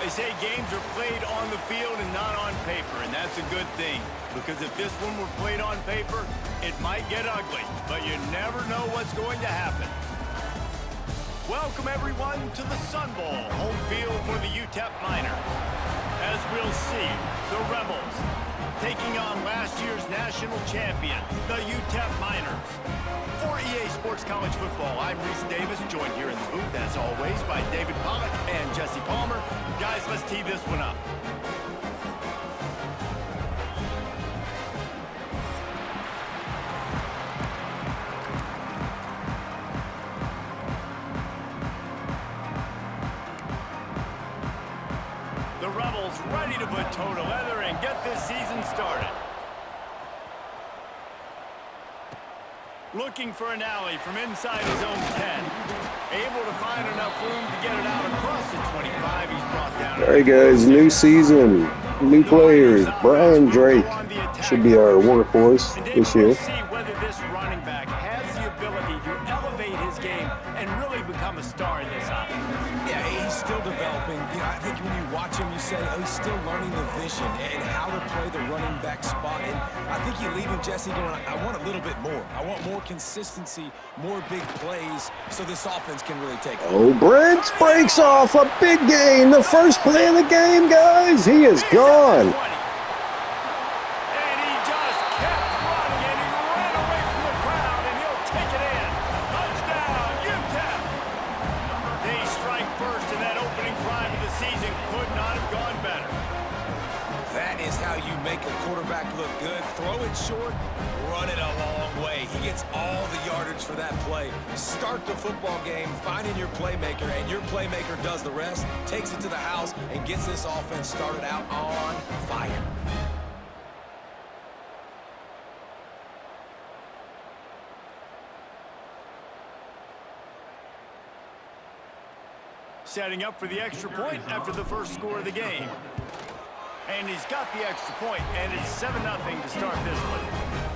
They say games are played on the field and not on paper, and that's a good thing. Because if this one were played on paper, it might get ugly, but you never know what's going to happen. Welcome, everyone, to the Sun Bowl, home field for the Utep Miners. As we'll see, the Rebels taking on last year's national champion, the Utep Miners. For EA Sports College Football, I'm Reese Davis, joined here in the booth, as always, by David Pollock and Jesse Palmer. Guys, let's tee this one up. The Rebels ready to put toe to leather and get this season started. Looking for an alley from inside his own 10. Able to find enough room to get it out across the 25. He's brought down. All right, guys, new season, new players. Brian Drake should be our workhorse this year. We'll see whether this running back has the ability to elevate his game and really become a star in this offense. Yeah, he's still developing. You know, I think when you watch him, you say, oh, he's still learning the vision and how to play the running back spot. And I think you're leaving Jesse going, I want a little bit more. I want more consistency, more big plays, so this offense can really take off. Oh, Brents breaks off a big game. The first play of the game, guys. He is gone. And he just kept running, and he ran away from the crowd, and he'll take it in. Touchdown, Utep! They strike first, and that opening drive of the season could not have gone better. That is how you make a quarterback look good. Throw it short, run it a long way. He gets all the yardage for that play. Start the football game finding your playmaker, and your playmaker does the rest, takes it to the house, and gets this offense started out on fire. Setting up for the extra point after the first score of the game. And he's got the extra point, and it's 7-0 to start this one.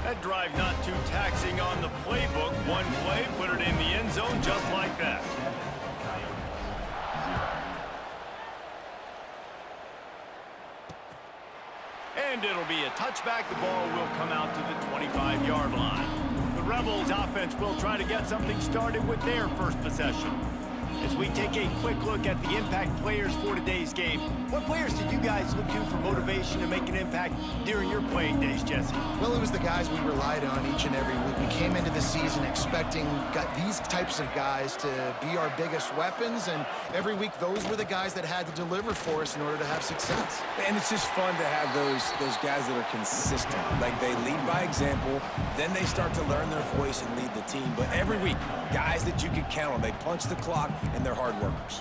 That drive not too taxing on the playbook. One play, put it in the end zone just like that. And it'll be a touchback. The ball will come out to the 25-yard line. The Rebels offense will try to get something started with their first possession. As we take a quick look at the impact players for today's game, what players did you guys look to for motivation to make an impact during your playing days, Jesse? Well, it was the guys we relied on each and every week. We came into the season expecting these types of guys to be our biggest weapons, and every week those were the guys that had to deliver for us in order to have success. And it's just fun to have those guys that are consistent. Like, they lead by example, then they start to learn their voice and lead the team. But every week, guys that you can count on, they punch the clock, and they're hard workers.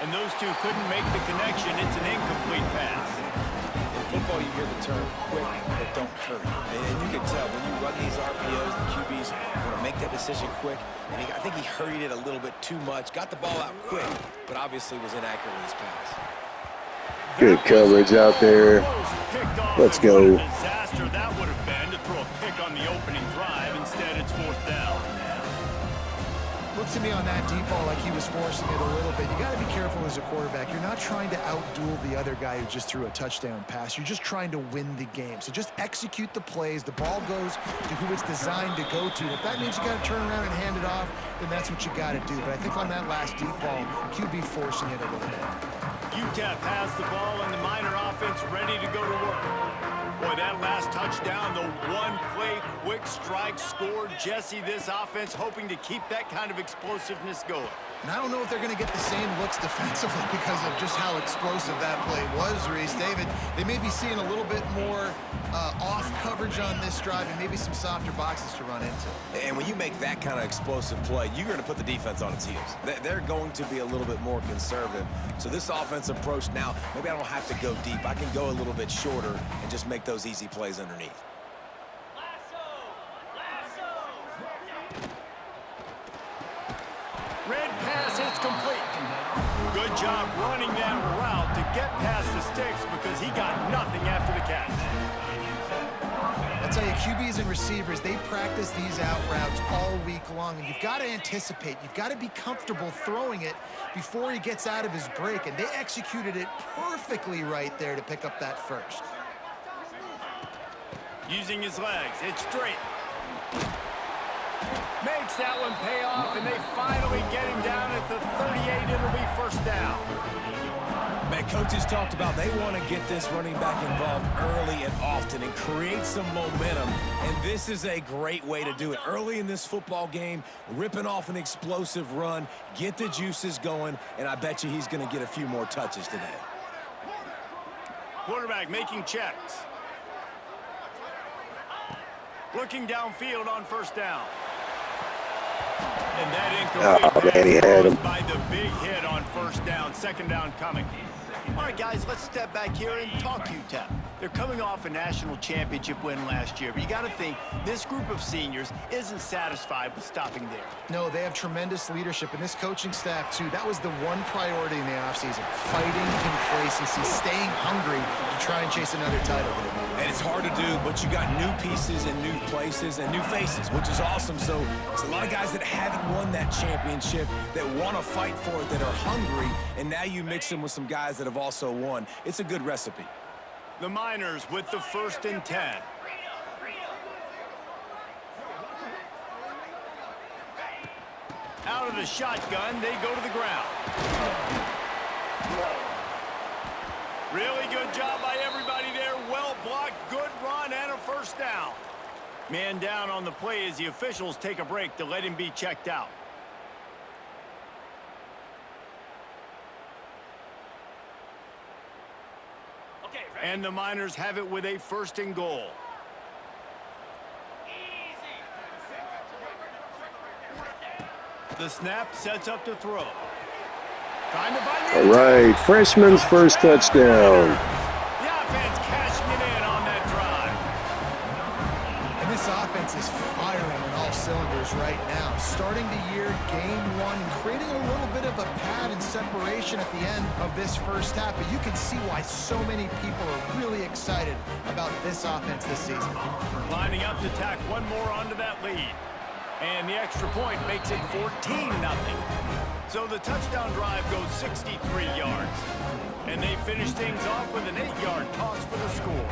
And those two couldn't make the connection. It's an incomplete pass. In football, you hear the term quick, but don't hurry. And you can tell when you run these RPOs, the QBs want to make that decision quick. And I think he hurried it a little bit too much. Got the ball out quick, but obviously was inaccurate with his pass. Good coverage out there. Let's go. Disaster that would have been to throw a pick on the opening drive. Instead, it's fourth down. Looked to me on that deep ball like he was forcing it a little bit. You got to be careful as a quarterback. You're not trying to outduel the other guy who just threw a touchdown pass. You're just trying to win the game. So just execute the plays. The ball goes to who it's designed to go to. If that means you got to turn around and hand it off, then that's what you got to do. But I think on that last deep ball, QB forcing it a little bit. Utep has the ball, and the Miner offense ready to go to work. Boy, that last touchdown, the one-play quick strike scored. Jesse, this offense hoping to keep that kind of explosiveness going. And I don't know if they're going to get the same looks defensively because of just how explosive that play was, Reese. David, they may be seeing a little bit more off coverage on this drive and maybe some softer boxes to run into. And when you make that kind of explosive play, you're going to put the defense on its heels. They're going to be a little bit more conservative. So this offense approach now, maybe I don't have to go deep. I can go a little bit shorter and just make those easy plays underneath. Red pass, it's complete. Good job running that route to get past the sticks because he got nothing after the catch. That's tell you, QBs and receivers, they practice these out routes all week long, and you've got to anticipate. You've got to be comfortable throwing it before he gets out of his break, and they executed it perfectly right there to pick up that first. Using his legs, it's straight. Makes that one pay off, and they finally get him down at the 38. It'll be first down. Man, coaches talked about they want to get this running back involved early and often and create some momentum, and this is a great way to do it. Early in this football game, ripping off an explosive run, get the juices going, and I bet you he's going to get a few more touches today. Quarterback making checks. Looking downfield on first down. And that incomplete pass by the big hit on first down. Second down coming. All right, guys, let's step back here and talk Utep. They're coming off a national championship win last year, but you got to think this group of seniors isn't satisfied with stopping there. No, they have tremendous leadership, and this coaching staff, too. That was the one priority in the offseason, fighting complacency, staying hungry to try and chase another title. And it's hard to do, but you got new pieces and new places and new faces, which is awesome. So it's a lot of guys that haven't won that championship that want to fight for it, that are hungry, and now you mix them with some guys that have also won. It's a good recipe. The Miners with the 1st and 10. Out of the shotgun, they go to the ground. Really good job by everybody there. Well blocked, good run, and a first down. Man down on the play as the officials take a break to let him be checked out. And the Miners have it with a 1st and goal. The snap sets up to throw. Trying to find All right, freshman's first touchdown. The offense cashing it in on that drive. And this offense is firing on all cylinders right now. Starting the year, game 1, and creating a little bit of a pad and separation at the end of this first half. But you can see why so many people are really excited about this offense this season. Lining up to tack one more onto that lead. And the extra point makes it 14-0. So the touchdown drive goes 63 yards. And they finish things off with an 8-yard toss for the score.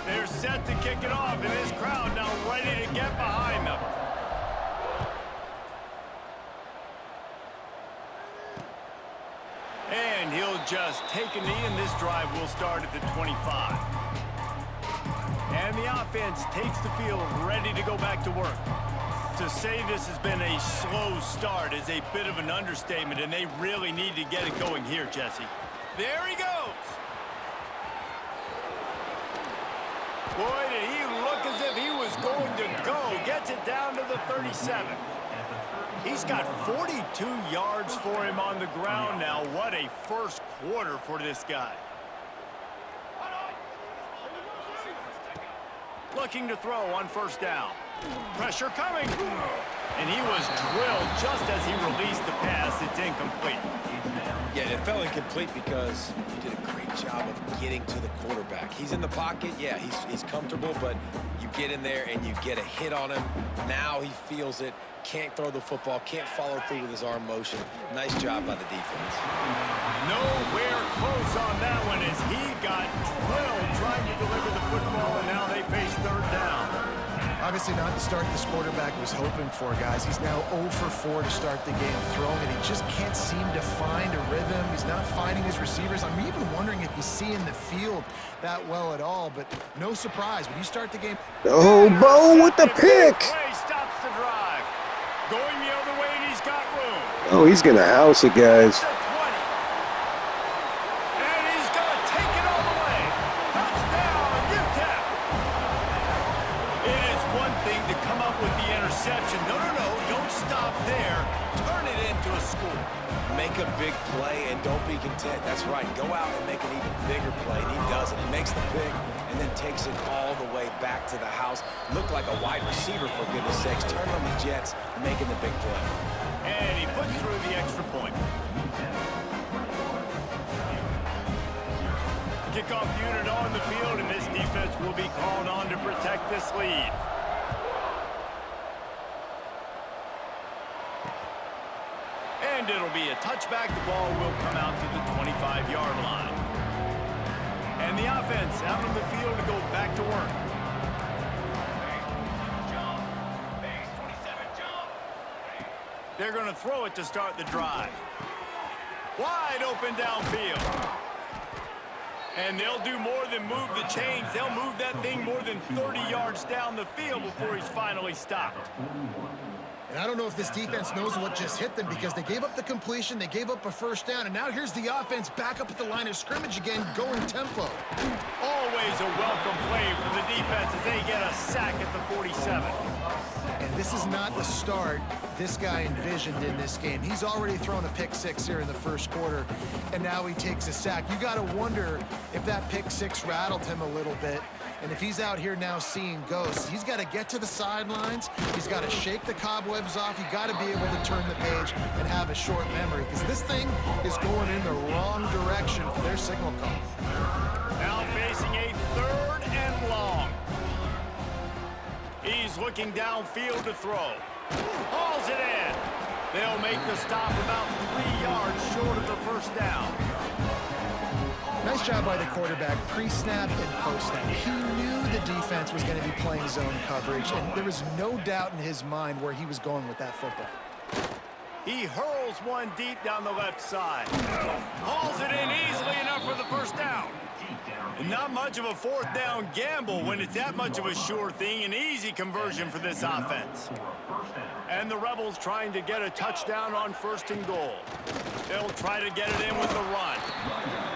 They're set to kick it off, and this crowd now ready to get behind them. And he'll just take a knee, and this drive will start at the 25. And the offense takes the field ready to go back to work. To say this has been a slow start is a bit of an understatement, and they really need to get it going here, Jesse. There he goes. Boy, did he look as if he was going to go. Gets it down to the 37. He's got 42 yards for him on the ground now. What a first quarter for this guy. Looking to throw on first down. Pressure coming. And he was drilled just as he released the pass. It's incomplete. Yeah, it fell incomplete because he did a great job of getting to the quarterback. He's in the pocket. Yeah, he's comfortable, but you get in there and you get a hit on him. Now he feels it. Can't throw the football, can't follow through with his arm motion. Nice job by the defense. Nowhere close on that one as he got drilled trying to deliver the football, and now they face 3rd down. Obviously not the start this quarterback was hoping for, guys. He's now 0 for 4 to start the game throwing it. He just can't seem to find a rhythm. He's not finding his receivers. I'm even wondering if he's seeing the field that well at all, but no surprise. When you start the game... Oh, Bo with the pick. Play stops the drive. Going the other way, and he's got room. Oh, he's going to house it, guys. And he's going to take it all the way. Touchdown, Utep. It is one thing to come up with the interception. No, don't stop there. Turn it into a score. Make a big play and don't be content. That's right. Go out and make an even bigger play. And he does it. He makes the pick and then takes it all the way back to the house. Looked like a wide receiver, for goodness sakes. Turned on the Jets, making the big play. And he puts through the extra point. Kickoff unit on the field, and this defense will be called on to protect this lead. And it'll be a touchback. The ball will come out to the 25-yard line. And the offense out on the field to go back to work. They're going to throw it to start the drive. Wide open downfield. And they'll do more than move the chains. They'll move that thing more than 30 yards down the field before he's finally stopped. And I don't know if this defense knows what just hit them, because they gave up the completion, they gave up a first down, and now here's the offense back up at the line of scrimmage again, going tempo. Always a welcome play for the defense as they get a sack at the 47. And this is not the start this guy envisioned in this game. He's already thrown a pick six here in the first quarter, and now he takes a sack. You got to wonder if that pick six rattled him a little bit. And if he's out here now seeing ghosts, he's got to get to the sidelines. He's got to shake the cobwebs off. You got to be able to turn the page and have a short memory, because this thing is going in the wrong direction for their signal call. Now facing a 3rd and long. He's looking downfield to throw. Hauls it in. They'll make the stop about 3 yards short of the first down. Nice job by the quarterback, pre-snap and post-snap. He knew the defense was going to be playing zone coverage, and there was no doubt in his mind where he was going with that football. He hurls one deep down the left side. Hauls it in easily enough for the first down. And not much of a 4th down gamble when it's that much of a sure thing. An easy conversion for this offense. And the Rebels trying to get a touchdown on 1st and goal. They'll try to get it in with the run.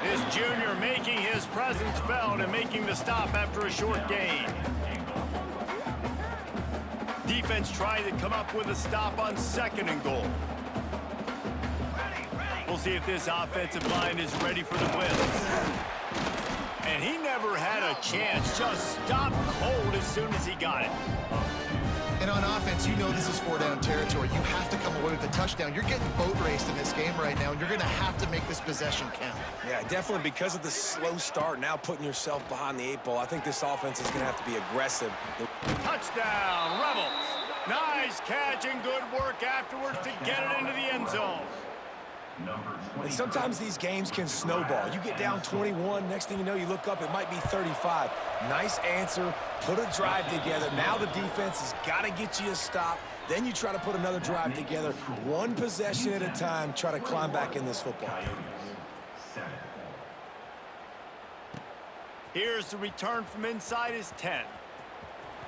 This junior making his presence felt and making the stop after a short gain. Defense trying to come up with a stop on 2nd and goal. We'll see if this offensive line is ready for the blitz. And he never had a chance, just stopped cold as soon as he got it. And on offense, you know this is 4-down territory. You have to come away with a touchdown. You're getting boat raced in this game right now, and you're going to have to make this possession count. Yeah, definitely, because of the slow start, now putting yourself behind the 8 ball. I think this offense is going to have to be aggressive. Touchdown, Rebels. Nice catch and good work afterwards to get it into the end zone. And sometimes these games can snowball. You get down 21, next thing you know, you look up, it might be 35. Nice answer, put a drive together. Now the defense has got to get you a stop. Then you try to put another drive together. One possession at a time, try to climb back in this football game. Here's the return from inside his 10.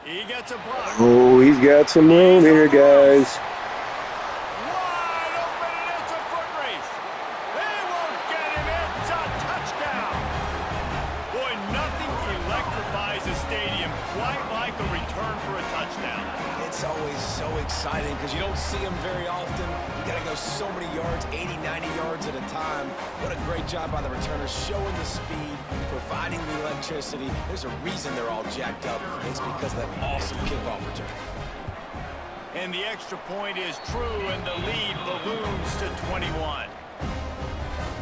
He gets a block. Oh, he's got some room here, guys. It's always so exciting because you don't see them very often. You got to go so many yards, 80, 90 yards at a time. What a great job by the returners, showing the speed, providing the electricity. There's a reason they're all jacked up. It's because of that awesome kickoff return. And the extra point is true, and the lead balloons to 21.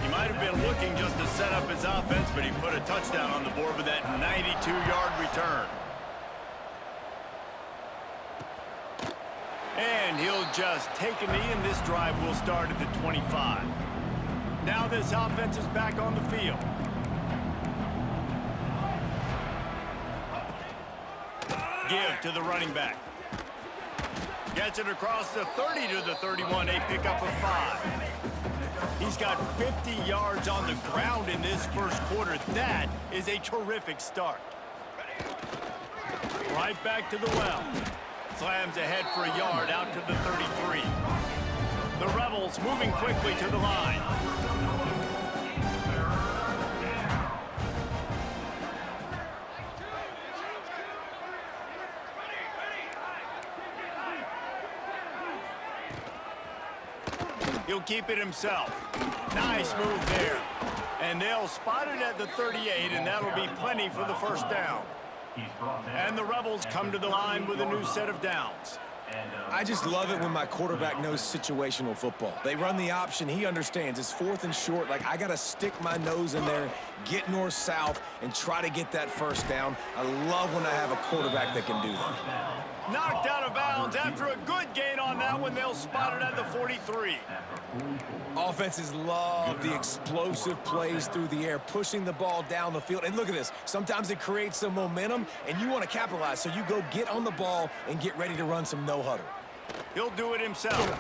He might have been looking just to set up his offense, but he put a touchdown on the board with that 92-yard return. And he'll just take a knee, and this drive will start at the 25. Now this offense is back on the field. Give to the running back. Gets it across the 30 to the 31. A pickup of 5. He's got 50 yards on the ground in this first quarter. That is a terrific start. Right back to the well. Slams ahead for a yard out to the 33. The Rebels moving quickly to the line. He'll keep it himself. Nice move there. And they'll spot it at the 38, and that'll be plenty for the first down. And the Rebels come to the line with a new set of downs. I just love it when my quarterback knows situational football. They run the option. He understands. It's 4th and short. Like, I got to stick my nose in there, get north-south, and try to get that first down. I love when I have a quarterback that can do that. Knocked out of bounds after a good gain on that one. They'll spot it at the 43. Offenses love the explosive plays through the air, pushing the ball down the field. And look at this. Sometimes it creates some momentum, and you want to capitalize. So you go get on the ball and get ready to run some no-huddle. He'll do it himself.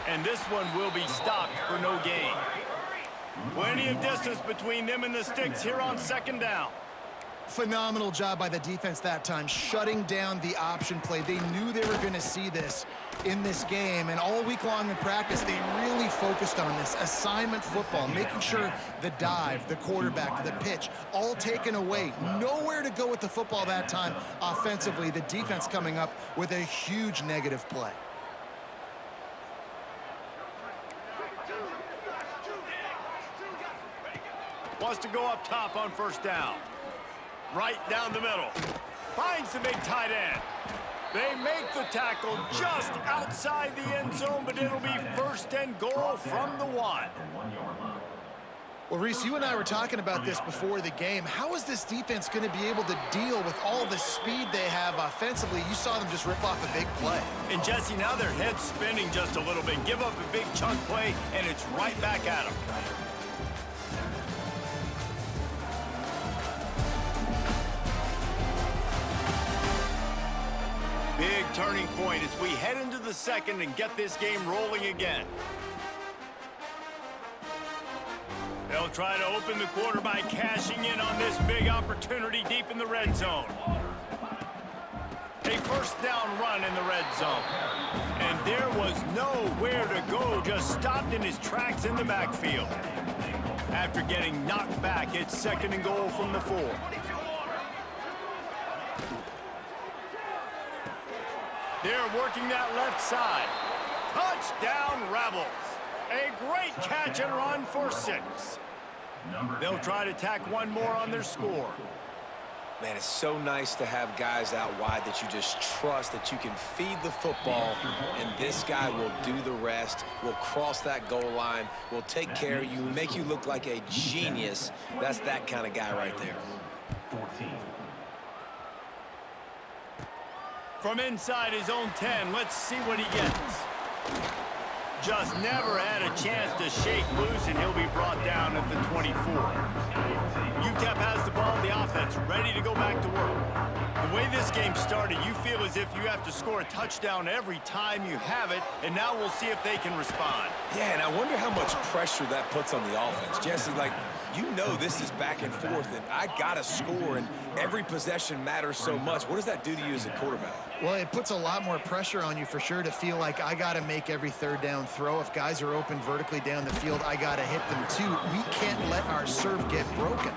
And this one will be stopped for no gain. Plenty of distance between them and the sticks here on 2nd down. Phenomenal job by the defense that time, shutting down the option play. They knew they were going to see this in this game, and all week long in practice, they really focused on this assignment football, making sure the dive, the quarterback, the pitch, all taken away. Nowhere to go with the football that time offensively. The defense coming up with a huge negative play. Wants to go up top on 1st down. Right down the middle. Finds the big tight end. They make the tackle just outside the end zone, but it'll be 1st and goal from the 1. Well, Reese, you and I were talking about this before the game. How is this defense going to be able to deal with all the speed they have offensively? You saw them just rip off a big play. And Jesse, now their head's spinning just a little bit. Give up a big chunk play, and it's right back at them. Big turning point as we head into the 2nd and get this game rolling again. They'll try to open the quarter by cashing in on this big opportunity deep in the red zone. A 1st down run in the red zone. And there was nowhere to go, just stopped in his tracks in the backfield. After getting knocked back, it's 2nd and goal from the 4. They're working that left side. Touchdown, Rebels. A great catch and run for 6. They'll try to tack one more on their score. Man, it's so nice to have guys out wide that you just trust that you can feed the football, and this guy will do the rest, will cross that goal line, will take care of you, make you look like a genius. That's that kind of guy right there. From inside his own 10, let's see what he gets. Just never had a chance to shake loose, and he'll be brought down at the 24. Utep has the ball, the offense ready to go back to work. The way this game started, you feel as if you have to score a touchdown every time you have it, and now we'll see if they can respond. Yeah, and I wonder how much pressure that puts on the offense. Jesse, like, you know this is back and forth, and I got to score, and every possession matters so much. What does that do to you as a quarterback? Well, it puts a lot more pressure on you for sure to feel like I got to make every 3rd down throw. If guys are open vertically down the field, I got to hit them too. We can't let our serve get broken.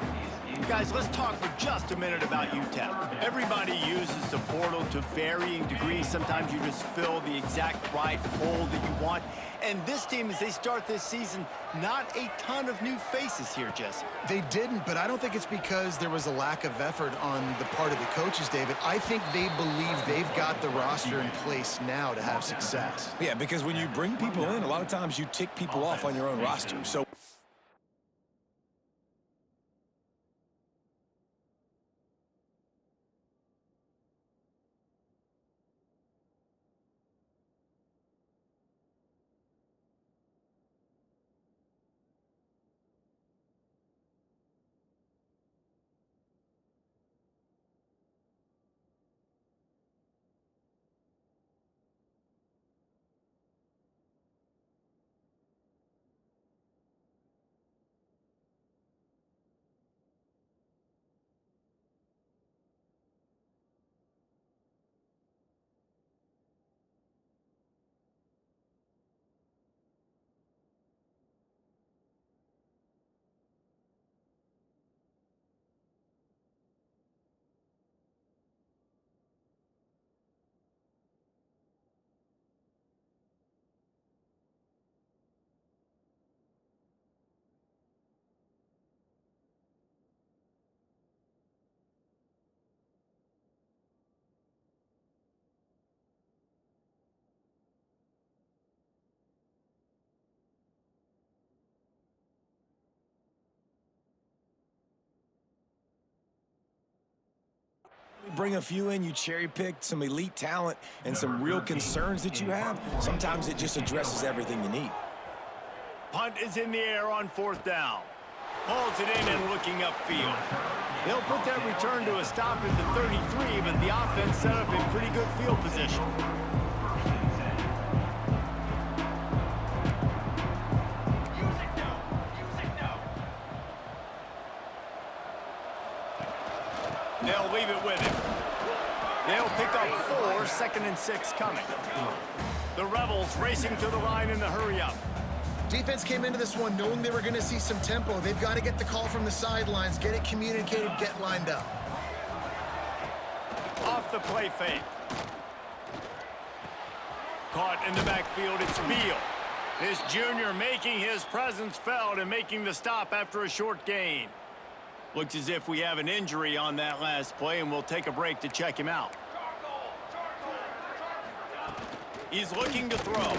Guys, let's talk for just a minute about UTEP. Everybody uses the portal to varying degrees. Sometimes you just fill the exact right hole that you want. And this team, as they start this season, not a ton of new faces here, Jesse. They didn't, but I don't think it's because there was a lack of effort on the part of the coaches, David. I think they believe they've got the roster in place now to have success. Yeah, because when you bring people in, a lot of times you tick people off on your own roster. So Bring a few in, you cherry-picked some elite talent and some real concerns that you have. Sometimes it just addresses everything you need. Punt is in the air on 4th down. Hauls it in and looking upfield. They'll put that return to a stop at the 33, but the offense set up in pretty good field position. They'll leave it with him. They'll pick up 4, 2nd and 6 coming. The Rebels racing to the line in the hurry-up. Defense came into this one knowing they were going to see some tempo. They've got to get the call from the sidelines, get it communicated, get lined up. Off the play fake. Caught in the backfield, it's Beal. This junior making his presence felt and making the stop after a short gain. Looks as if we have an injury on that last play, and we'll take a break to check him out. He's looking to throw.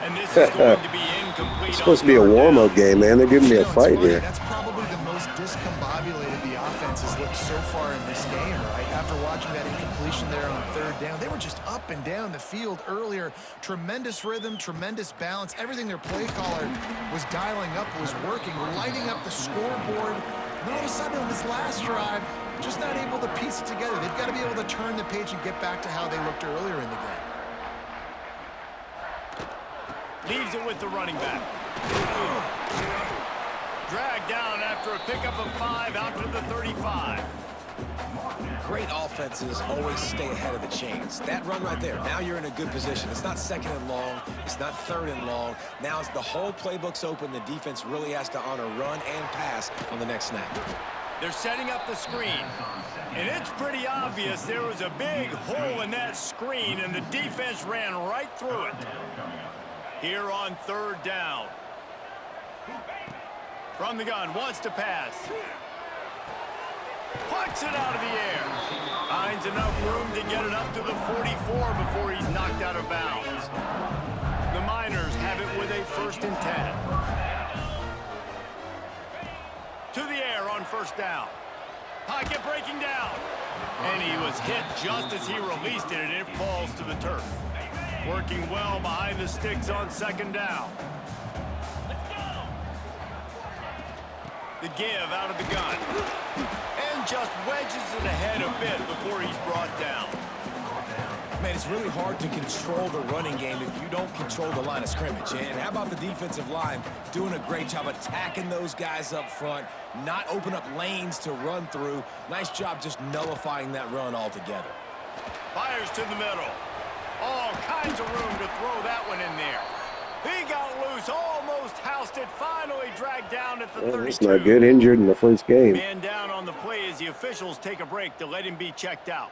And this is going to be incomplete. It's supposed to be a warm-up game, man. They're giving me a fight here. That's probably the most discombobulated the offense has looked so far in this game, right? After watching that incompletion there on 3rd down, they were just up and down the field earlier. Tremendous rhythm, tremendous balance. Everything their play caller was dialing up was working, lighting up the scoreboard. And all of a sudden on this last drive, just not able to piece it together. They've got to be able to turn the page and get back to how they looked earlier in the game. Leaves it with the running back. Dragged down after a pickup of 5 out to the 35. Great offenses always stay ahead of the chains. That run right there, now you're in a good position. It's not 2nd and long. It's not 3rd and long. Now as the whole playbook's open, the defense really has to honor run and pass on the next snap. They're setting up the screen. And it's pretty obvious there was a big hole in that screen, and the defense ran right through it. Here on 3rd down. From the gun, wants to pass. Plucks it out of the air. Finds enough room to get it up to the 44 before he's knocked out of bounds. The Miners have it with a 1st and 10. To the air on 1st down. Pocket breaking down. And he was hit just as he released it, and it falls to the turf. Working well behind the sticks on 2nd down. The give out of the gun. And just wedges it ahead a bit before he's brought down. Man, it's really hard to control the running game if you don't control the line of scrimmage. And how about the defensive line doing a great job attacking those guys up front, not open up lanes to run through. Nice job just nullifying that run altogether. Fires to the middle. All kinds of room to throw that one in there. He got loose, almost housed it, finally dragged down at the 32. That's not good. Injured in the first game. Man down on the play as the officials take a break to let him be checked out.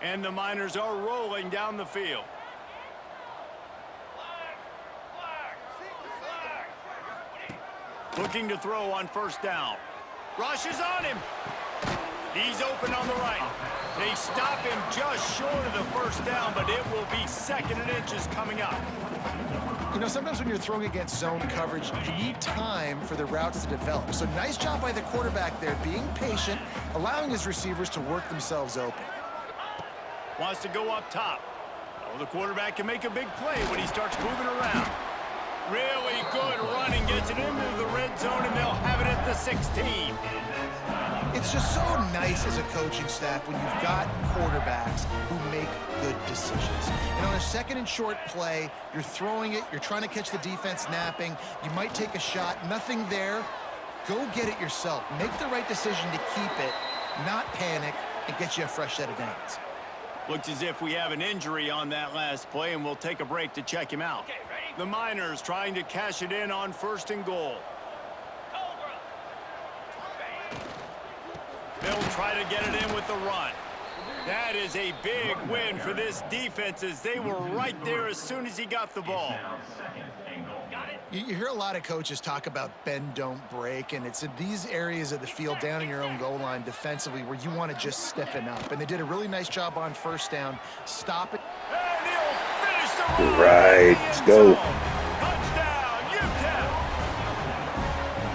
And the Miners are rolling down the field. Looking to throw on 1st down. Rushes on him. He's open on the right. They stop him just short of the 1st down, but it will be 2nd and inches coming up. You know, sometimes when you're throwing against zone coverage, you need time for the routes to develop. So nice job by the quarterback there, being patient, allowing his receivers to work themselves open. Wants to go up top. Oh, the quarterback can make a big play when he starts moving around. Really good running, gets it into the red zone, and they'll have it at the 16. It's just so nice as a coaching staff when you've got quarterbacks who make good decisions. And on a 2nd and short play, you're throwing it, you're trying to catch the defense napping, you might take a shot, nothing there. Go get it yourself. Make the right decision to keep it, not panic, and get you a fresh set of downs. Looks as if we have an injury on that last play, and we'll take a break to check him out. The Miners trying to cash it in on 1st and goal. They'll try to get it in with the run. That is a big win for this defense as they were right there as soon as he got the ball. You hear a lot of coaches talk about bend, don't break, and it's in these areas of the field down in your own goal line defensively where you want to just stiffen up. And they did a really nice job on 1st down. Stop it. And he'll finish the run. Right, let's go. Touchdown,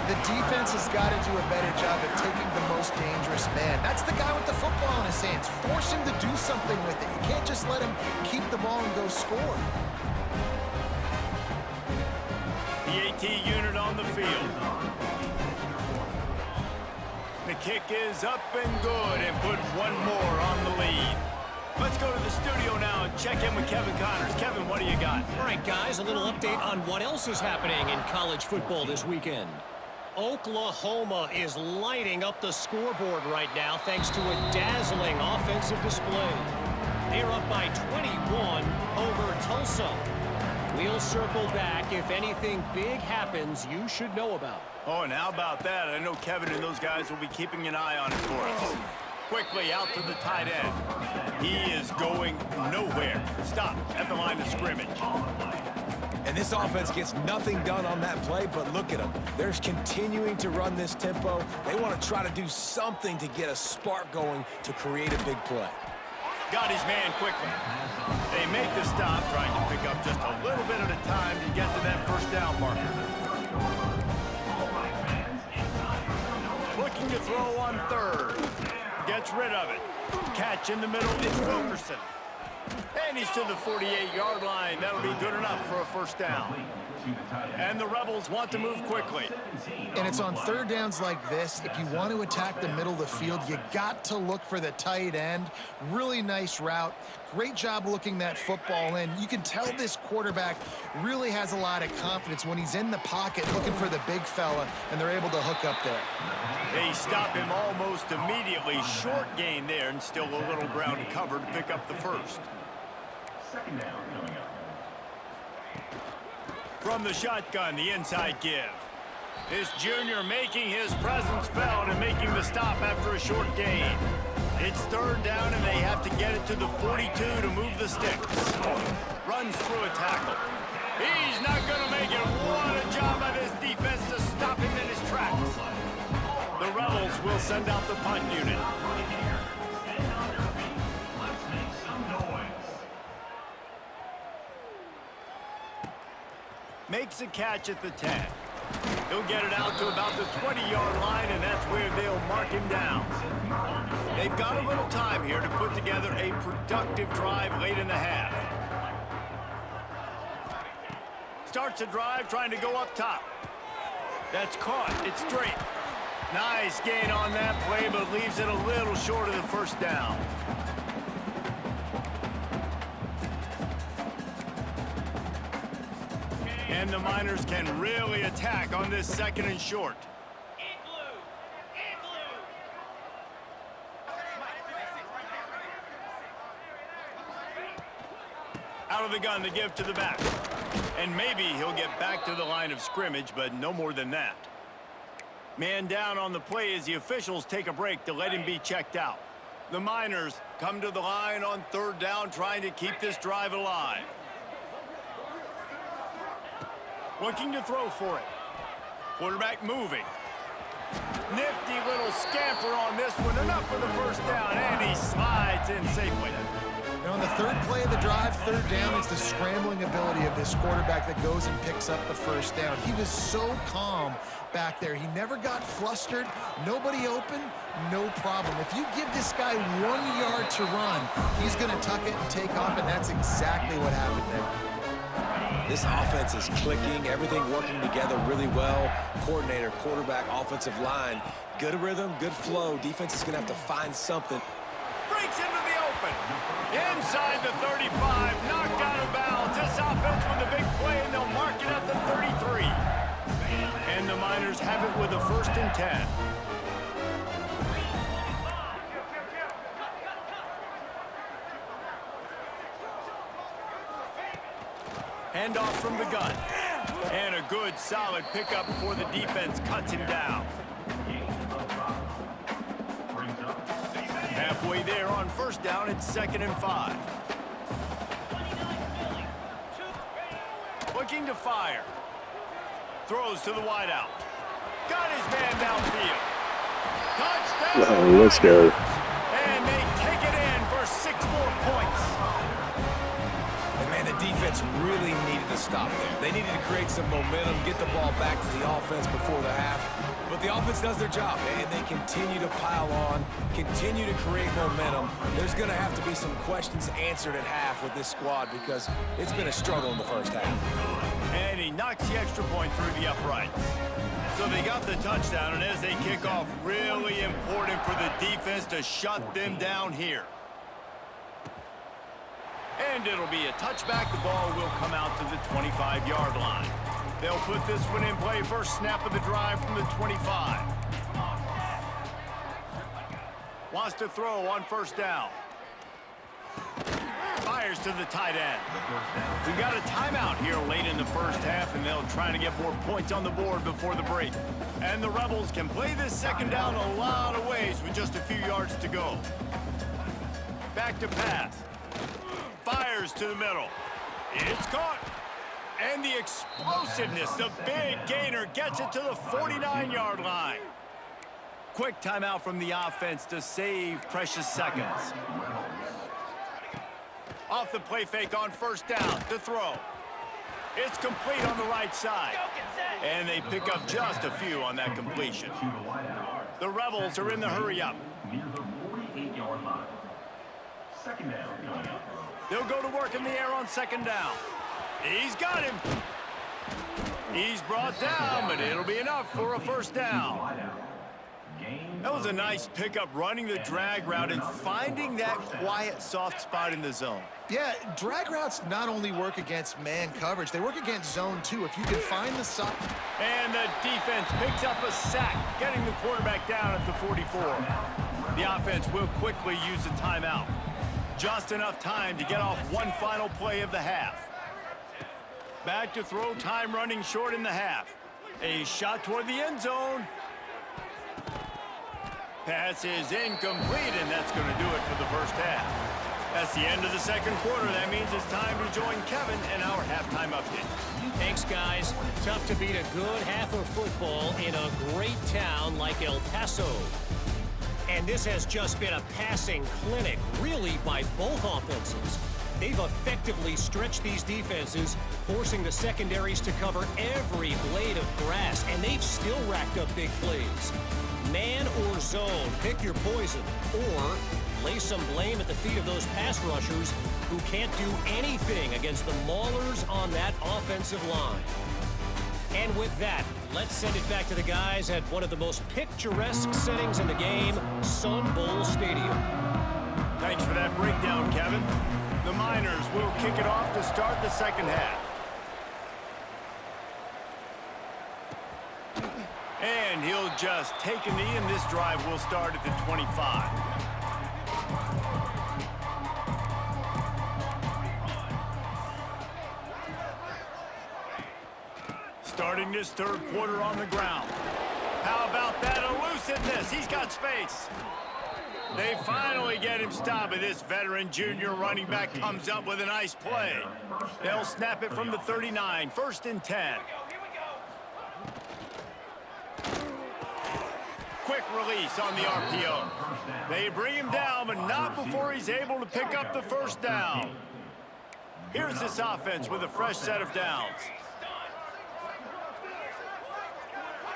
The defense has got to do a better job of taking the most dangerous man. That's the guy with the football in his hands. Force him to do something with it. You can't just let him keep the ball and go score. The AT unit on the field. The kick is up and good and put one more on the lead. Let's go to the studio now and check in with Kevin Connors. Kevin, what do you got? All right, guys, a little update on what else is happening in college football this weekend. Oklahoma is lighting up the scoreboard right now thanks to a dazzling offensive display. They're up by 21 over Tulsa. We'll circle back if anything big happens you should know about. Oh, and how about that? I know Kevin and those guys will be keeping an eye on it for us. Quickly out to the tight end. He is going nowhere. Stop at the line of scrimmage. And this offense gets nothing done on that play, but look at them. They're continuing to run this tempo. They want to try to do something to get a spark going to create a big play. Got his man quickly. They make the stop, trying to pick up just a little bit at a time to get to that first down marker. Looking to throw on third. Gets rid of it. Catch in the middle, it's Wilkerson. And he's to the 48-yard line. That'll be good enough for a first down. And the Rebels want to move quickly. And it's on third downs like this. If you want to attack the middle of the field, you got to look for the tight end. Really nice route. Great job looking that football in. You can tell this quarterback really has a lot of confidence when he's in the pocket looking for the big fella, and they're able to hook up there. They stop him almost immediately. Short gain there, and still a little ground to cover to pick up the first. Second down coming up. From the shotgun, the inside give. This junior making his presence felt and making the stop after a short gain. It's third down, and they have to get it to the 42 to move the sticks. Runs through a tackle. He's not going to make it. What a job by this defense to stop him in his tracks. The Rebels will send out the punt unit. Makes a catch at the 10. He'll get it out to about the 20-yard line, and that's where they'll mark him down. They've got a little time here to put together a productive drive late in the half. Starts a drive trying to go up top. That's caught. It's straight. Nice gain on that play, but leaves it a little short of the first down. And the Miners can really attack on this second and short. Out of the gun to give to the back. And maybe he'll get back to the line of scrimmage, but no more than that. Man down on the play as the officials take a break to let him be checked out. The Miners come to the line on third down, trying to keep this drive alive. Looking to throw for it. Quarterback moving. Nifty little scamper on this one. Enough for the first down, and he slides in safely. And on the third play of the drive, third down, it's the scrambling ability of this quarterback that goes and picks up the first down. He was so calm back there. He never got flustered. Nobody open, no problem. If you give this guy 1 yard to run, he's going to tuck it and take off, and that's exactly what happened there. This offense is clicking, everything working together really well. Coordinator, quarterback, offensive line. Good rhythm, good flow. Defense is going to have to find something. Breaks into the open. Inside the 35, knocked out of bounds. This offense with a big play, and they'll mark it at the 33. And the Miners have it with a 1st and 10. Handoff from the gun. And a good, solid pickup before the defense cuts him down. Halfway there on first down, it's 2nd and 5. Looking to fire. Throws to the wideout. Got his man downfield. Touchdown! Let's go. And they take it in for 6 more points. And man, the defense defense really needed to stop there. They needed to create some momentum, get the ball back to the offense before the half. But the offense does their job, and they continue to pile on, continue to create momentum. There's going to have to be some questions answered at half with this squad because it's been a struggle in the first half. And he knocks the extra point through the uprights. So they got the touchdown, and as they kick off, really important for the defense to shut them down here. And it'll be a touchback. The ball will come out to the 25-yard line. They'll put this one in play. First snap of the drive from the 25. Wants to throw on first down. Fires to the tight end. We've got a timeout here late in the first half, and they'll try to get more points on the board before the break. And the Rebels can play this second down a lot of ways with just a few yards to go. Back to pass. Fires to the middle. It's caught. And the explosiveness, the big gainer, gets it to the 49-yard line. Quick timeout from the offense to save precious seconds. Off the play fake on first down to throw. It's complete on the right side. And they pick up just a few on that completion. The Rebels are in the hurry-up. Near the 48-yard line. Second down coming up. They'll go to work in the air on second down. He's got him. He's brought down, but it'll be enough for a first down. That was a nice pickup, running the drag route and finding that quiet, soft spot in the zone. Yeah, drag routes not only work against man coverage, they work against zone too. If you can find the side. And the defense picks up a sack, getting the quarterback down at the 44. The offense will quickly use a timeout. Just enough time to get off one final play of the half. Back to throw, time running short in the half. A shot toward the end zone. Pass is incomplete, and that's going to do it for the first half. That's the end of the second quarter. That means it's time to join Kevin in our halftime update. Thanks, guys. Tough to beat a good half of football in a great town like El Paso. And this has just been a passing clinic, really, by both offenses. They've effectively stretched these defenses, forcing the secondaries to cover every blade of grass, and they've still racked up big plays. Man or zone, pick your poison, or lay some blame at the feet of those pass rushers who can't do anything against the maulers on that offensive line. And with that, let's send it back to the guys at one of the most picturesque settings in the game, Sun Bowl Stadium. Thanks for that breakdown, Kevin. The Miners will kick it off to start the second half. And he'll just take a knee, and this drive will start at the 25. Starting this third quarter on the ground. How about that elusiveness? He's got space. They finally get him stopped, and this veteran junior running back comes up with a nice play. They'll snap it from the 39, 1st and 10. Quick release on the RPO. They bring him down, but not before he's able to pick up the first down. Here's this offense with a fresh set of downs.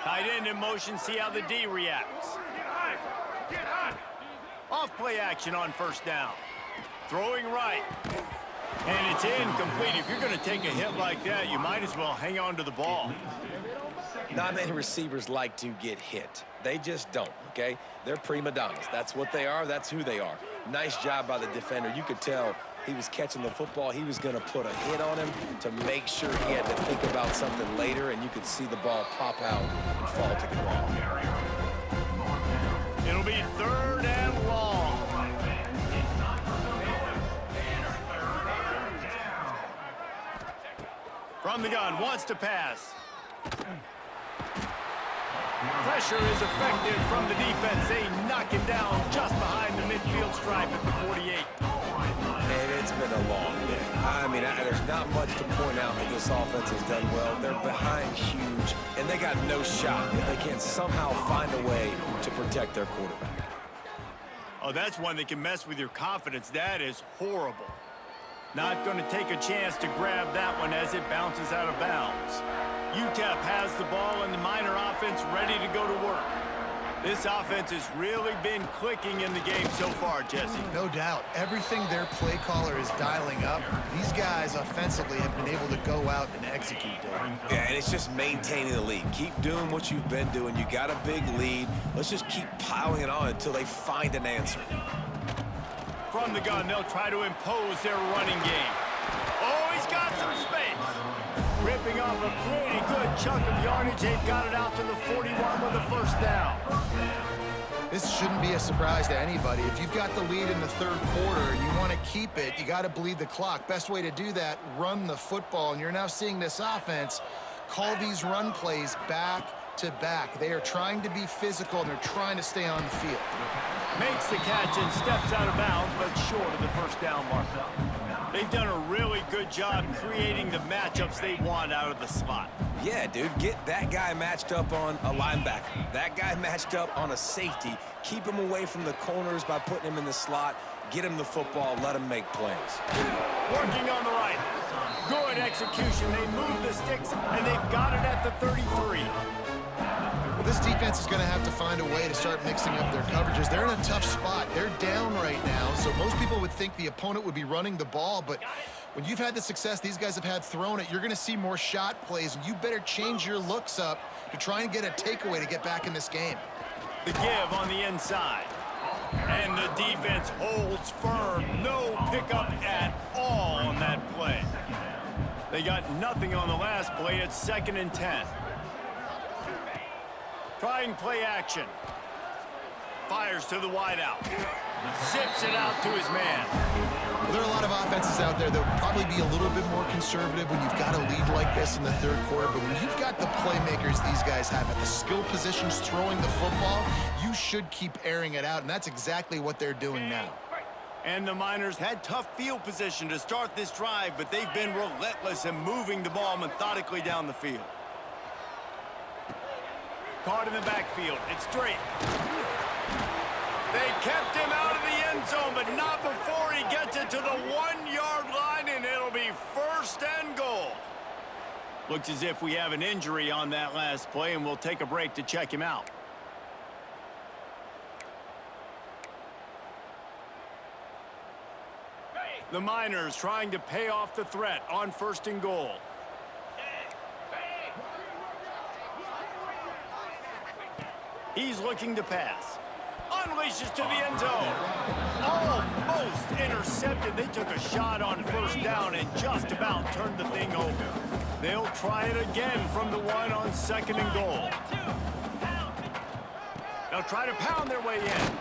Tight end in motion, see how the D reacts. Off play action on first down. Throwing right. And it's incomplete. If you're going to take a hit like that, you might as well hang on to the ball. Not many receivers like to get hit. They just don't, okay? They're prima donnas. That's what they are. That's who they are. Nice job by the defender. You could tell he was catching the football. He was going to put a hit on him to make sure he had to think about something later, and you could see the ball pop out and fall to the ground. It'll be 3rd and long. From the gun, wants to pass. Pressure is effective from the defense. They knock him down just behind the midfield stripe at the 48. And it's been a long day. I mean, there's not much to point out that this offense has done well. They're behind huge, and they got no shot if they can't somehow find a way to protect their quarterback. Oh, that's one that can mess with your confidence. That is horrible. Not going to take a chance to grab that one as it bounces out of bounds. Utep has the ball and the Miner offense ready to go to work. This offense has really been clicking in the game so far, Jesse. No doubt. Everything their play caller is dialing up, these guys offensively have been able to go out and execute, Dave. Yeah, and it's just maintaining the lead. Keep doing what you've been doing. You got a big lead. Let's just keep piling it on until they find an answer. From the gun, they'll try to impose their running game. Oh, he's got some space. Ripping off a pretty good chunk of yardage. They've got it out to the 41 with a first down. This shouldn't be a surprise to anybody. If you've got the lead in the third quarter and you want to keep it, you got to bleed the clock. Best way to do that, run the football. And you're now seeing this offense call these run plays back to back. They are trying to be physical, and they're trying to stay on the field. Makes the catch and steps out of bounds, but short of the first down marker. They've done a really good job creating the matchups they want out of the slot. Yeah, dude, get that guy matched up on a linebacker. That guy matched up on a safety. Keep him away from the corners by putting him in the slot. Get him the football. Let him make plays. Working on the right. Good execution. They move the sticks, and they've got it at the 33. Well, this defense is going to have to find a way to start mixing up their coverages. They're in a tough spot. They're down right now, so most people would think the opponent would be running the ball, but when you've had the success these guys have had throwing it, you're going to see more shot plays, and you better change your looks up to try and get a takeaway to get back in this game. The give on the inside. And the defense holds firm. No pickup at all on that play. They got nothing on the last play. It's 2nd and 10. Trying play action. Fires to the wideout. Zips it out to his man. Well, there are a lot of offenses out there that would probably be a little bit more conservative when you've got a lead like this in the third quarter, but when you've got the playmakers these guys have at the skill positions throwing the football, you should keep airing it out, and that's exactly what they're doing now. And the Miners had tough field position to start this drive, but they've been relentless in moving the ball methodically down the field. Caught in the backfield. It's straight. They kept him out of the end zone, but not before he gets it to the 1-yard line, and it'll be 1st and goal. Looks as if we have an injury on that last play, and we'll take a break to check him out. The Miners trying to pay off the threat on 1st and goal. He's looking to pass. Unleashes to the end zone. Almost intercepted. They took a shot on 1st down and just about turned the thing over. They'll try it again from the 1 on 2nd and goal. They'll try to pound their way in.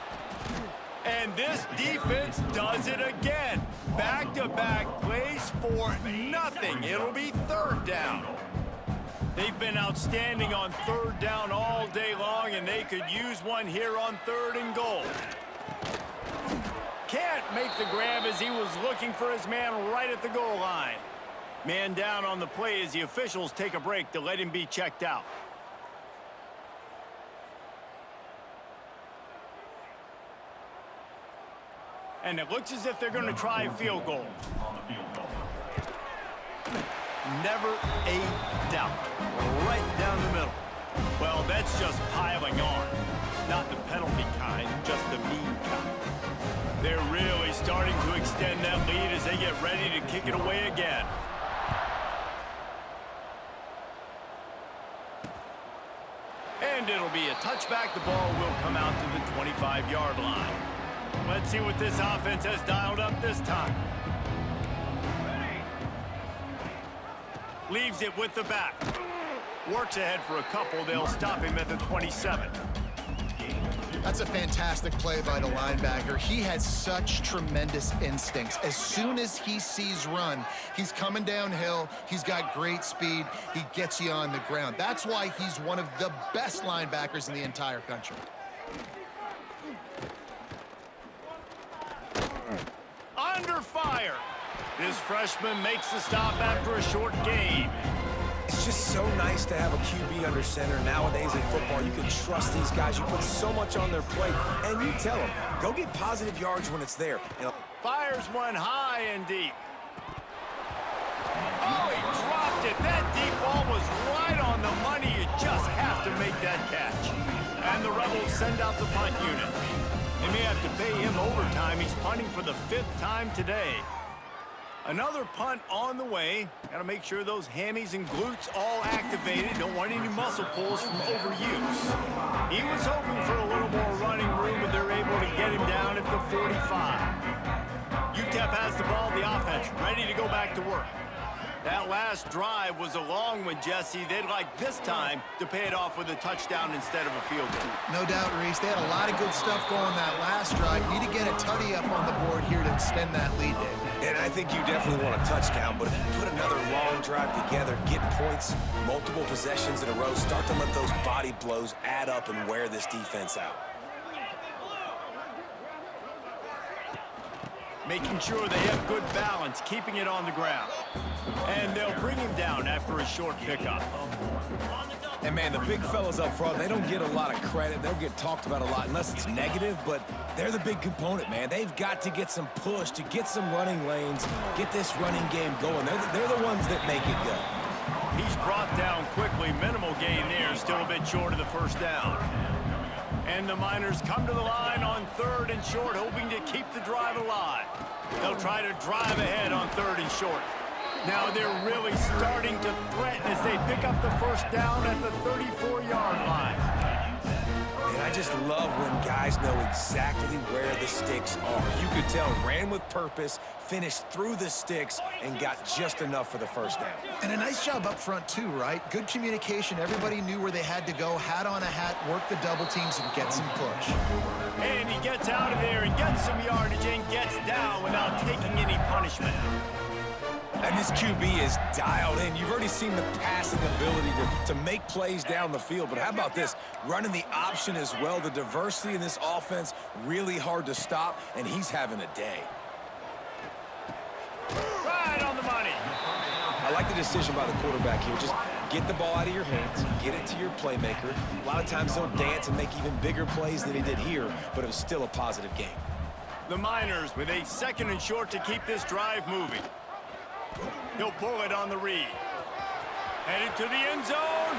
And this defense does it again. Back-to-back plays for nothing. It'll be 3rd down. They've been outstanding on 3rd down all day long, and they could use one here on 3rd and goal. Can't make the grab as he was looking for his man right at the goal line. Man down on the play as the officials take a break to let him be checked out. And it looks as if they're going to try a field goal. Never a doubt. Right down the middle. Well, that's just piling on. Not the penalty kind, just the mean kind. They're really starting to extend that lead as they get ready to kick it away again. And it'll be a touchback. The ball will come out to the 25-yard line. Let's see what this offense has dialed up this time. Leaves it with the back. Works ahead for a couple. They'll stop him at the 27. That's a fantastic play by the linebacker. He has such tremendous instincts. As soon as he sees run, he's coming downhill. He's got great speed. He gets you on the ground. That's why he's one of the best linebackers in the entire country. Under fire. This freshman makes the stop after a short gain. It's just so nice to have a QB under center. Nowadays in football, you can trust these guys. You put so much on their plate, and you tell them, go get positive yards when it's there. You know, Fires one high and deep. Oh, he dropped it. That deep ball was right on the money. You just have to make that catch. And the Rebels send out the punt unit. They may have to pay him overtime. He's punting for the 5th time today. Another punt on the way. Got to make sure those hammies and glutes all activated. Don't want any muscle pulls from overuse. He was hoping for a little more running room, but they're able to get him down at the 45. Utep has the ball, the offense ready to go back to work. That last drive was a long one, Jesse. They'd like this time to pay it off with a touchdown instead of a field goal. No doubt, Reese. They had a lot of good stuff going that last drive. Need to get a tutty up on the board here to extend that lead, Dave. And I think you definitely want a touchdown, but if you put another long drive together, get points, multiple possessions in a row, start to let those body blows add up and wear this defense out. Making sure they have good balance, keeping it on the ground. And they'll bring him down after a short pickup. And, man, the big fellas up front, they don't get a lot of credit. They'll get talked about a lot unless it's negative, but they're the big component, man. They've got to get some push, to get some running lanes, get this running game going. They're the ones that make it go. He's brought down quickly. Minimal gain there, still a bit short of the first down. And the Miners come to the line on 3rd and short, hoping to keep the drive alive. They'll try to drive ahead on 3rd and short. Now they're really starting to threaten as they pick up the first down at the 34-yard line. And I just love when guys know exactly where the sticks are. You could tell, ran with purpose, finished through the sticks, and got just enough for the first down. And a nice job up front, too, right? Good communication. Everybody knew where they had to go. Hat on a hat, work the double teams, and get some push. And he gets out of there and gets some yardage and gets down without taking any punishment. And this QB is dialed in. You've already seen the passing ability to make plays down the field. But how about this? Running the option as well. The diversity in this offense, really hard to stop, and he's having a day. Right on the money. I like the decision by the quarterback here. Just get the ball out of your hands, get it to your playmaker. A lot of times he'll dance and make even bigger plays than he did here, but it was still a positive game. The Miners with a 2nd and short to keep this drive moving. He'll pull it on the read. Headed to the end zone.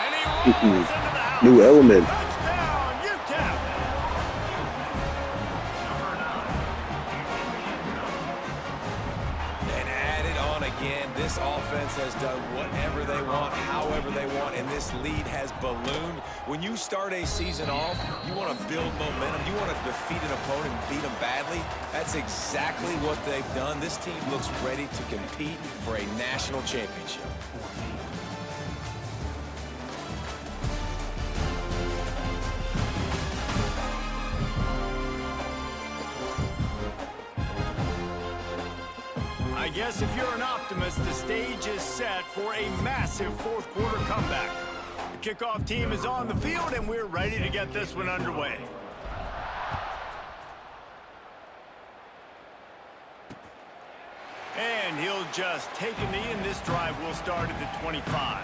And he rolls into the house. New element. Touchdown, Utep. And add it on again. This offense has done whatever they want, however they want, and this lead has ballooned. When you start a season off, you want to build momentum. You want to defeat an opponent and beat them badly. That's exactly what they've done. This team looks ready to compete for a national championship. I guess if you're an optimist, the stage is set for a massive 4th quarter comeback. The kickoff team is on the field, and we're ready to get this one underway. And he'll just take a knee, and this drive will start at the 25.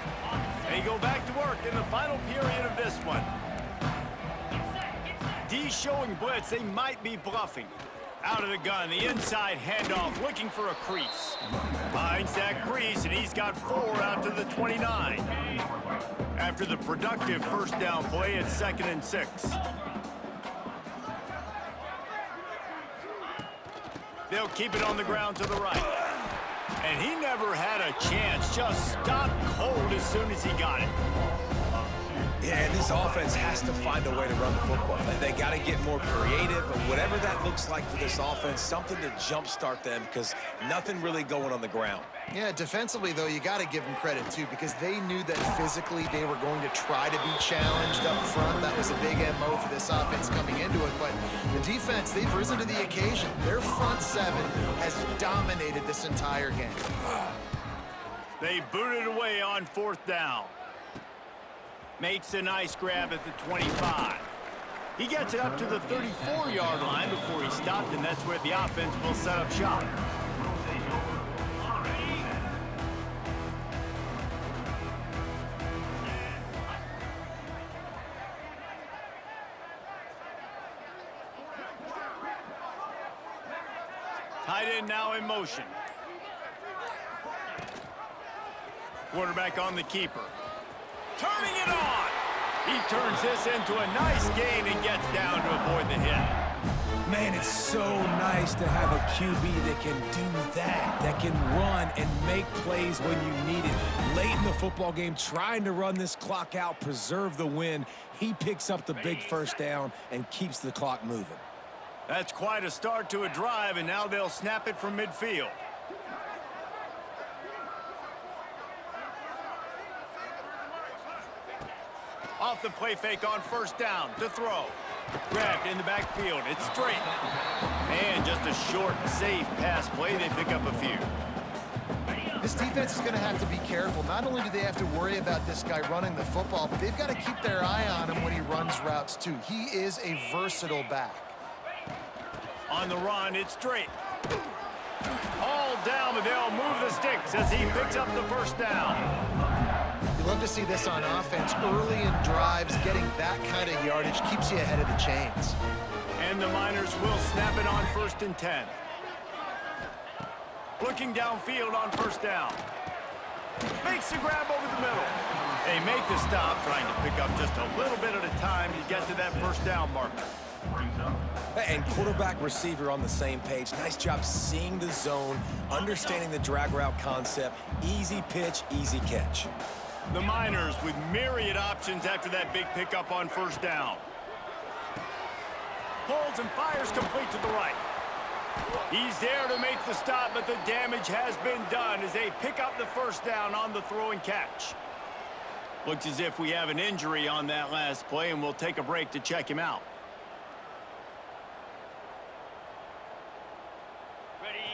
They go back to work in the final period of this one. D showing blitz. They might be bluffing. Out of the gun, the inside handoff, looking for a crease. Finds that crease, and he's got 4 out to the 29. After the productive first down play at 2nd and 6. They'll keep it on the ground to the right. And he never had a chance, just stopped cold as soon as he got it. Yeah, and this offense has to find a way to run the football. They got to get more creative, and whatever that looks like for this offense, something to jumpstart them, because nothing really going on the ground. Yeah, defensively, though, you got to give them credit, too, because they knew that physically they were going to try to be challenged up front. That was a big MO for this offense coming into it. But the defense, they've risen to the occasion. Their front 7 has dominated this entire game. They booted away on 4th down. Makes a nice grab at the 25. He gets it up to the 34-yard line before he stopped, and that's where the offense will set up shop. Tight end now in motion. Quarterback on the keeper. Turning it on. He turns this into a nice gain and gets down to avoid the hit. Man, it's so nice to have a QB that can do that can run and make plays when you need it. Late in the football game, trying to run this clock out, preserve the win. He picks up the big first down and keeps the clock moving. That's quite a start to a drive, and now they'll snap it from midfield. Off the play fake on first down to throw. Grabbed in the backfield. It's straight. And just a short, safe pass play. They pick up a few. This defense is going to have to be careful. Not only do they have to worry about this guy running the football, but they've got to keep their eye on him when he runs routes too. He is a versatile back. On the run, it's straight. All down, but they'll move the sticks as he picks up the first down. You love to see this on offense. Early in drives, getting that kind of yardage keeps you ahead of the chains. And the Miners will snap it on 1st and 10. Looking downfield on first down. Makes the grab over the middle. They make the stop, trying to pick up just a little bit at a time to get to that first down marker. And quarterback receiver on the same page. Nice job seeing the zone, understanding the drag route concept. Easy pitch, easy catch. The Miners with myriad options after that big pickup on first down. Pulls and fires complete to the right. He's there to make the stop, but the damage has been done as they pick up the first down on the throw and catch. Looks as if we have an injury on that last play, and we'll take a break to check him out.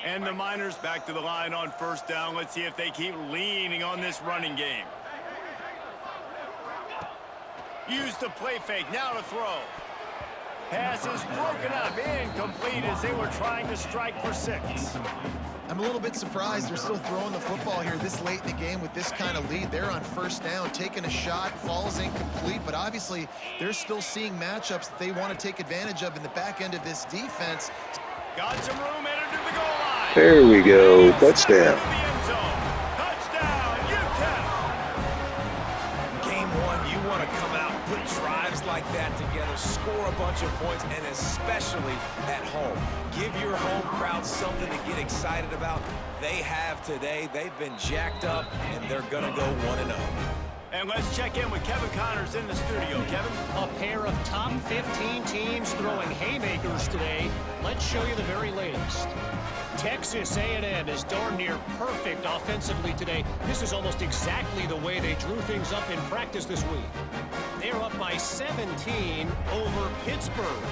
And the Miners back to the line on first down. Let's see if they keep leaning on this running game. Use the play fake, now to throw. Pass is broken up, incomplete as they were trying to strike for 6. I'm a little bit surprised they're still throwing the football here this late in the game with this kind of lead. They're on first down, taking a shot, falls incomplete, but obviously they're still seeing matchups that they want to take advantage of in the back end of this defense. Got some room, entered to the goal line. There we go. Touchdown. Touchdown, Utep. Game 1, you want to come out, put drives like that together, score a bunch of points, and especially at home. Give your home crowd something to get excited about. They have today. They've been jacked up, and they're going to go 1-0. And let's check in with Kevin Connors in the studio. Kevin? A pair of top 15 teams throwing haymakers today. Let's show you the very latest. Texas A&M is darn near perfect offensively today. This is almost exactly the way they drew things up in practice this week. They're up by 17 over Pittsburgh.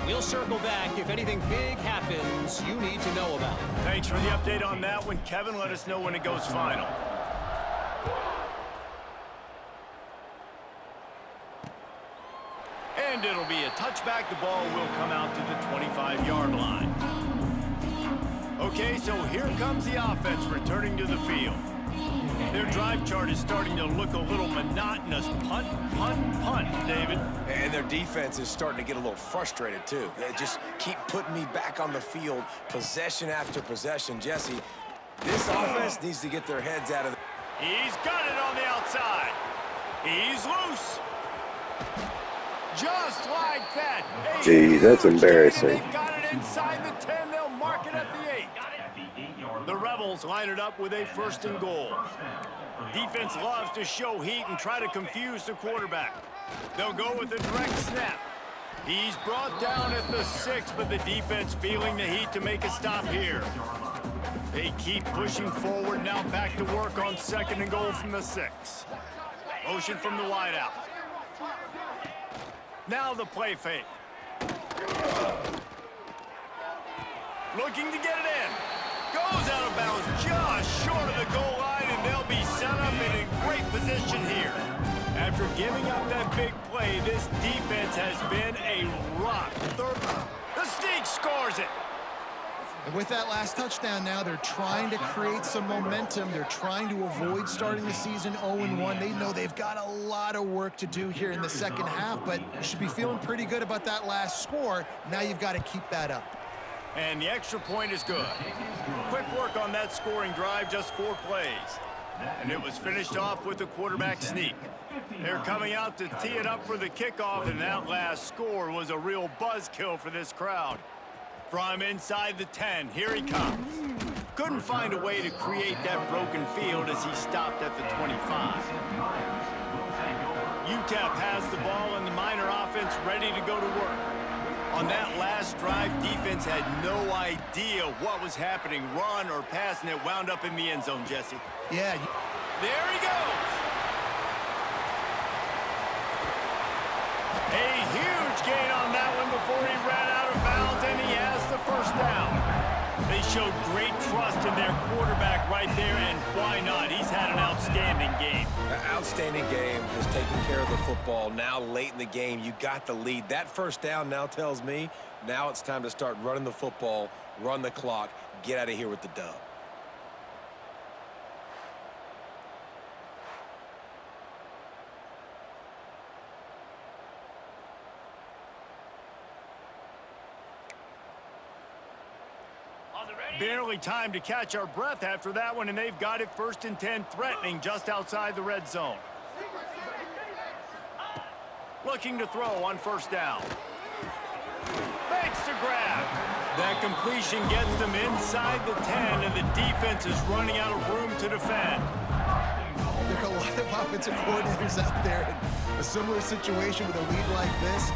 We'll circle back if anything big happens you need to know about. Thanks for the update on that one, Kevin. Let us know when it goes final. And it'll be a touchback. The ball will come out to the 25-yard line. Okay, so here comes the offense returning to the field. Their drive chart is starting to look a little monotonous. Punt, punt, punt, David. And their defense is starting to get a little frustrated, too. They just keep putting me back on the field, possession after possession. Jesse, this offense needs to get their heads out of the... He's got it on the outside. He's loose. Just like that. Gee, that's embarrassing. They've got it inside the 10. They'll mark it at the 8. The Rebels line it up with a 1st and goal. Defense loves to show heat and try to confuse the quarterback. They'll go with a direct snap. He's brought down at the 6, but the defense feeling the heat to make a stop here. They keep pushing forward, now back to work on 2nd and goal from the 6. Motion from the wideout. Now the play fake. Looking to get it in. Goes out of bounds just short of the goal line, and they'll be set up in a great position here. After giving up that big play, this defense has been a rock. The Sneak scores it. And with that last touchdown now, they're trying to create some momentum. They're trying to avoid starting the season 0-1. They know they've got a lot of work to do here in the second half, but you should be feeling pretty good about that last score. Now you've got to keep that up. And the extra point is good. Quick work on that scoring drive, just 4 plays. And it was finished off with a quarterback sneak. They're coming out to tee it up for the kickoff, and that last score was a real buzzkill for this crowd. From inside the 10, here he comes. Couldn't find a way to create that broken field as he stopped at the 25. Utep has the ball and the Miner offense ready to go to work. On that last drive, defense had no idea what was happening, run or pass, and it wound up in the end zone, Jesse. Yeah. There he goes. A huge gain on that one before he ran out of bounds, and he has the first down. They showed great trust in their quarterback right there, and why not? He's had an outstanding game. An outstanding game, just taking care of the football. Now late in the game, you got the lead. That first down now tells me now it's time to start running the football, run the clock, get out of here with the dub. Barely time to catch our breath after that one, and they've got it 1st and 10, threatening just outside the red zone. Looking to throw on 1st down. Makes the grab. That completion gets them inside the 10, and the defense is running out of room to defend. There are a lot of offensive coordinators out there in a similar situation with a lead like this.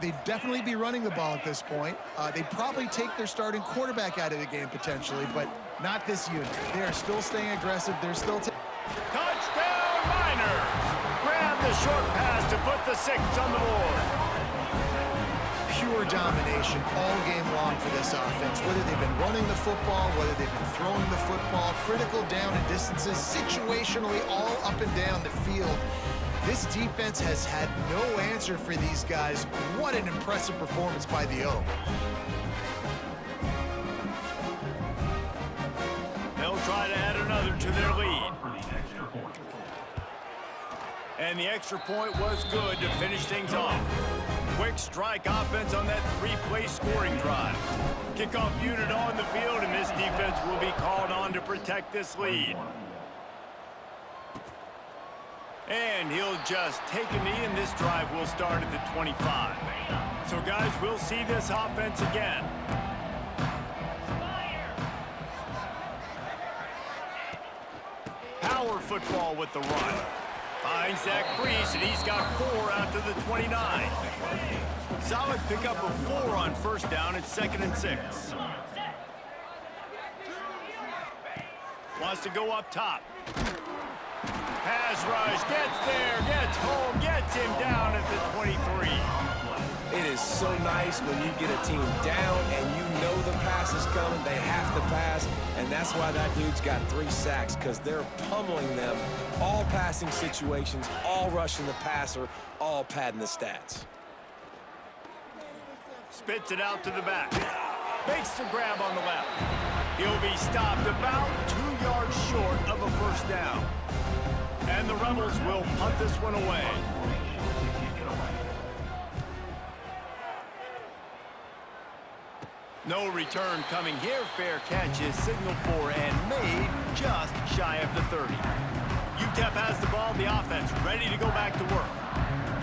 They'd definitely be running the ball at this point. They'd probably take their starting quarterback out of the game potentially, but not this unit. They are still staying aggressive. They're still Touchdown, Miners! Grab the short pass to put the 6 on the board. pure domination all game long for this offense. Whether they've been running the football, whether they've been throwing the football, critical down and distances, situationally all up and down the field. This defense has had no answer for these guys. What an impressive performance by the O. They'll try to add another to their lead. And the extra point was good to finish things off. Quick strike offense on that three-play scoring drive. Kickoff unit on the field, and this defense will be called on to protect this lead. And he'll just take a knee, and this drive will start at the 25. So, guys, we'll see this offense again. Power football with the run. Finds that crease, and he's got 4 out to the 29. Solid pickup of 4 on first down at 2nd and 6. Wants to go up top. Pass rush, gets there, gets home, gets him down at the 23. It is so nice when you get a team down and you know the pass is coming, they have to pass, and that's why that dude's got 3 sacks, because they're pummeling them, all passing situations, all rushing the passer, all padding the stats. Spits it out to the back. Makes the grab on the left. He'll be stopped about 2 yards short of a first down. And the Rebels will punt this one away. No return coming here. Fair catch is signaled for and made just shy of the 30. Utep has the ball, the offense ready to go back to work.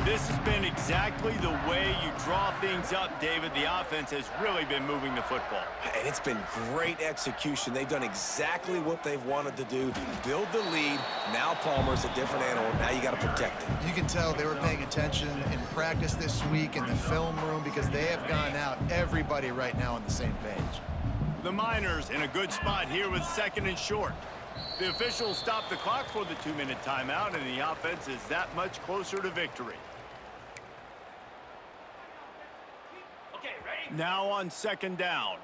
This has been exactly the way you draw things up, David. The offense has really been moving the football. And it's been great execution. They've done exactly what they've wanted to do. Build the lead. Now Palmer's a different animal. Now you got to protect him. You can tell they were paying attention in practice this week in the film room because they have gone out, everybody right now on the same page. The Miners in a good spot here with 2nd and short. The officials stop the clock for the 2-minute timeout, and the offense is that much closer to victory. Now on 2nd down.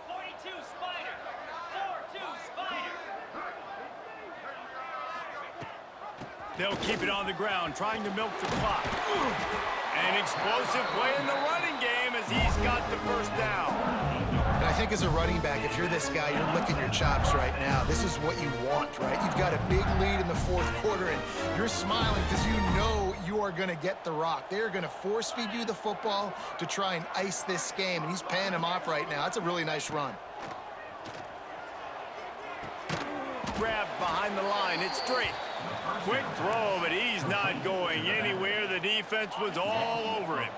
42 Spider. 4-2 Spider. They'll keep it on the ground, trying to milk the clock. An explosive play in the running game as he's got the first down. And I think as a running back, if you're this guy, you're licking your chops right now. This is what you want, right? You've got a big lead in the 4th quarter, and you're smiling because you know you are going to get the rock. They're going to force feed you the football to try and ice this game, and he's paying him off right now. That's a really nice run. grab behind the line. It's straight. Quick throw, but he's not going anywhere. The defense was all over him.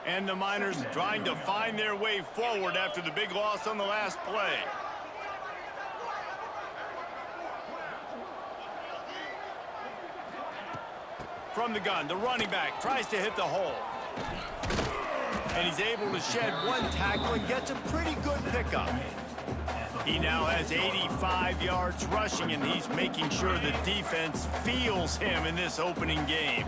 And the Miners trying to find their way forward after the big loss on the last play. From the gun, the running back tries to hit the hole. And he's able to shed one tackle and gets a pretty good pickup. He now has 85 yards rushing, and he's making sure the defense feels him in this opening game.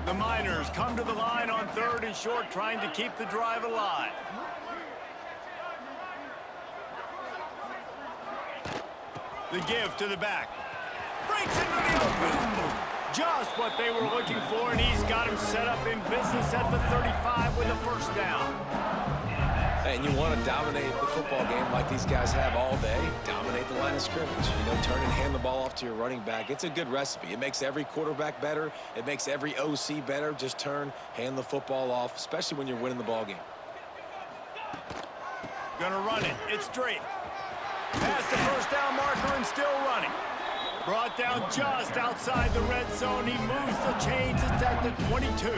The Miners come to the line on 3rd and short, trying to keep the drive alive. The give to the back. Breaks into the open. Just what they were looking for, and he's got him set up in business at the 35 with a first down. And you want to dominate the football game like these guys have all day. Dominate the line of scrimmage. You know, turn and hand the ball off to your running back. It's a good recipe. It makes every quarterback better. It makes every OC better. Just turn, hand the football off, especially when you're winning the ball game. Gonna run it. It's straight. Past the first down marker and still running. Brought down just outside the red zone. He moves the chains. It's at the 22.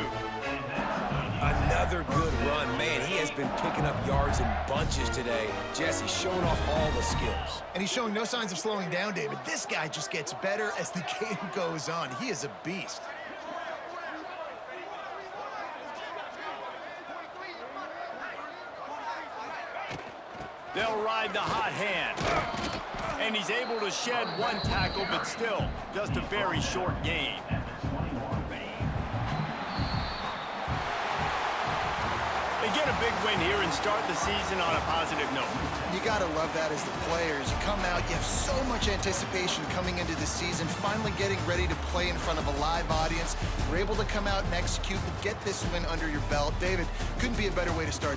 Another good run. Man, he has been picking up yards in bunches today. Jesse's showing off all the skills. And he's showing no signs of slowing down, David. This guy just gets better as the game goes on. He is a beast. They'll ride the hot hand. And he's able to shed one tackle, but still, just a very short gain. They get a big win here and start the season on a positive note. You got to love that as the players. You come out, you have so much anticipation coming into the season, finally getting ready to play in front of a live audience. You're able to come out and execute and get this win under your belt. David, couldn't be a better way to start